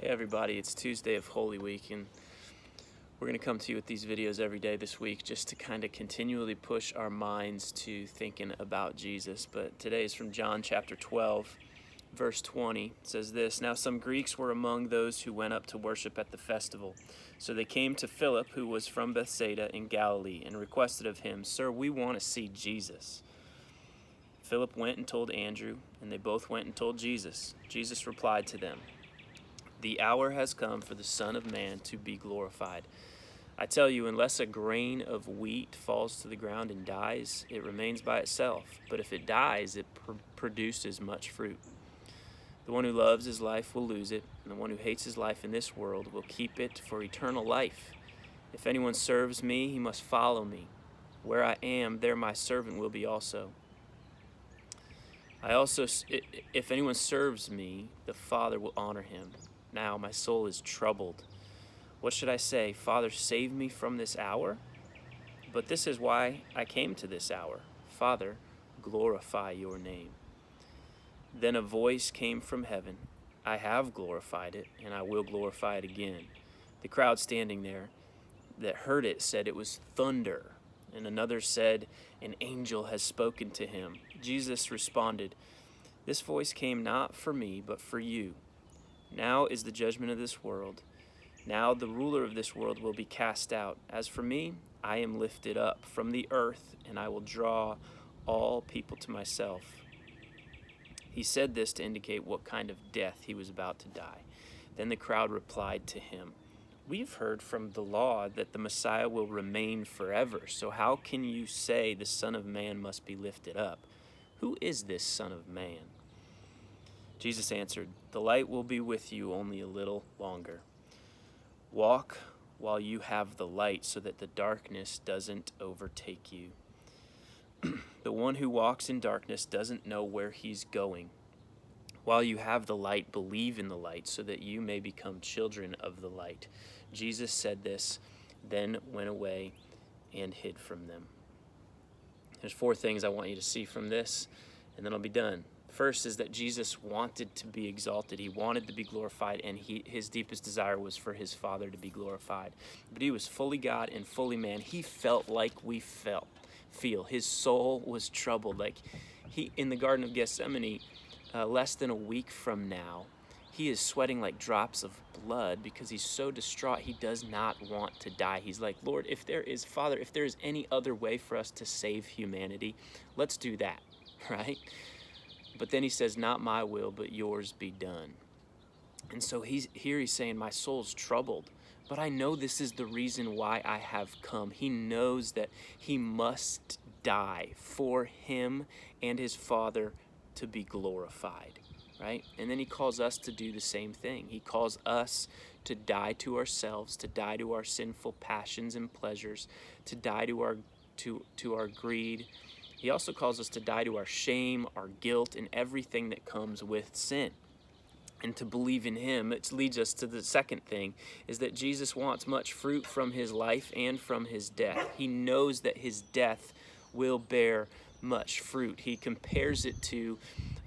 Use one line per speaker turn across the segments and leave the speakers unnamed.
Hey everybody, it's Tuesday of Holy Week, and we're going to come to you with these videos every day this week just to kind of continually push our minds to thinking about Jesus. But today is from John chapter 12, verse 20. It says this: "Now some Greeks were among those who went up to worship at the festival. So they came to Philip, who was from Bethsaida in Galilee, and requested of him, 'Sir, we want to see Jesus.' Philip went and told Andrew, and they both went and told Jesus. Jesus replied to them, 'The hour has come for the Son of Man to be glorified. I tell you, unless a grain of wheat falls to the ground and dies, it remains by itself. But if it dies, it produces much fruit. The one who loves his life will lose it, and the one who hates his life in this world will keep it for eternal life. If anyone serves me, he must follow me. Where I am, there my servant will be also. If anyone serves me, the Father will honor him. Now my soul is troubled. What should I say? Father, save me from this hour? But this is why I came to this hour. Father, glorify your name.' Then a voice came from heaven. I have glorified it, and I will glorify it again. The crowd standing there that heard it said it was thunder, and another said, an angel has spoken to him. Jesus responded, this voice came not for me, but for you. Now is the judgment of this world. Now the ruler of this world will be cast out. As for me, I am lifted up from the earth, and I will draw all people to myself." He said this to indicate what kind of death he was about to die. Then the crowd replied to him, "We've heard from the law that the Messiah will remain forever. So how can you say the Son of Man must be lifted up? Who is this Son of Man?" Jesus answered, "The light will be with you only a little longer. Walk while you have the light so that the darkness doesn't overtake you. The one who walks in darkness doesn't know where he's going. While you have the light, believe in the light so that you may become children of the light." Jesus said this, then went away and hid from them. There's 4 things I want you to see from this, and then I'll be done. First is that Jesus wanted to be exalted. He wanted to be glorified, and his deepest desire was for his Father to be glorified. But he was fully God and fully man. He felt like we feel. His soul was troubled. Like he in the Garden of Gethsemane, less than a week from now, he is sweating like drops of blood because he's so distraught. He does not want to die. He's like, Lord, if there is any other way for us to save humanity, let's do that, right? But then he says, not my will, but yours be done. And so he's saying, my soul's troubled, but I know this is the reason why I have come. He knows that he must die for him and his Father to be glorified, right? And then he calls us to do the same thing. He calls us to die to ourselves, to die to our sinful passions and pleasures, to die to our greed. He also calls us to die to our shame, our guilt, and everything that comes with sin. And to believe in him, it leads us to the second thing, is that Jesus wants much fruit from his life and from his death. He knows that his death will bear much fruit. He compares it to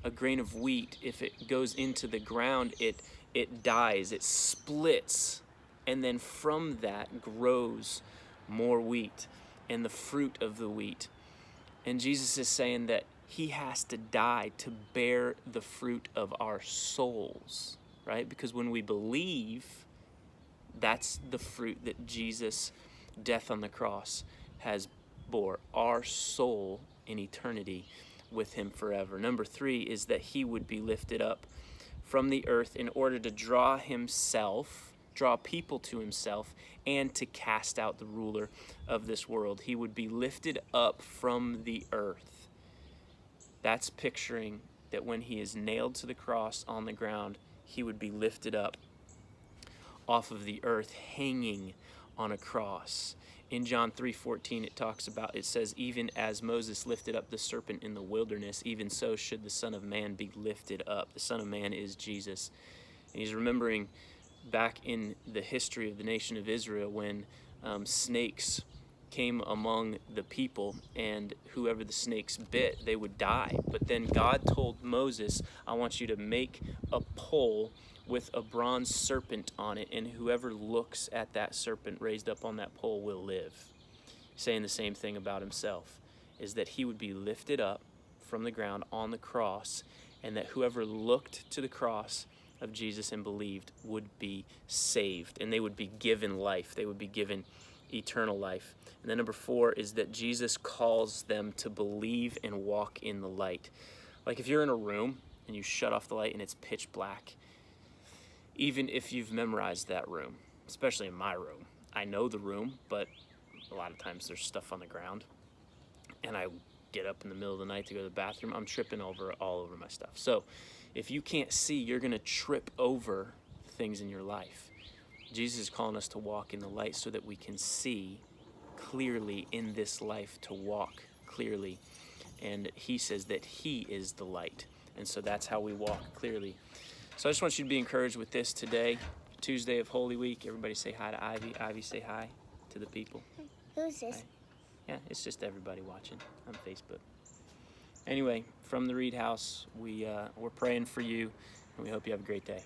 a grain of wheat. If it goes into the ground, it dies, it splits, and then from that grows more wheat and the fruit of the wheat. And Jesus is saying that he has to die to bear the fruit of our souls, right? Because when we believe, that's the fruit that Jesus' death on the cross has bore, our soul in eternity with him forever. Number 3 is that he would be lifted up from the earth in order to draw people to himself, and to cast out the ruler of this world. He would be lifted up from the earth. That's picturing that when he is nailed to the cross on the ground, he would be lifted up off of the earth, hanging on a cross. In John 3:14, it says, even as Moses lifted up the serpent in the wilderness, even so should the Son of Man be lifted up. The Son of Man is Jesus. And he's remembering back in the history of the nation of Israel when snakes came among the people, and whoever the snakes bit, they would die. But then God told Moses, I want you to make a pole with a bronze serpent on it, and whoever looks at that serpent raised up on that pole will live. Saying the same thing about himself, is that he would be lifted up from the ground on the cross, and that whoever looked to the cross of Jesus and believed would be saved, and they would be given life. They would be given eternal life. And then number 4 is that Jesus calls them to believe and walk in the light. Like if you're in a room and you shut off the light and it's pitch black, even if you've memorized that room, especially in my room, I know the room, but a lot of times there's stuff on the ground, and I get up in the middle of the night to go to the bathroom, I'm tripping all over my stuff. So if you can't see, you're going to trip over things in your life. Jesus is calling us to walk in the light so that we can see clearly in this life, to walk clearly. And he says that he is the light. And so that's how we walk clearly. So I just want you to be encouraged with this today, Tuesday of Holy Week. Everybody say hi to Ivy. Ivy, say hi to the people.
Who's this?
Hi. Yeah, it's just everybody watching on Facebook. Anyway, from the Reed House, we're praying for you, and we hope you have a great day.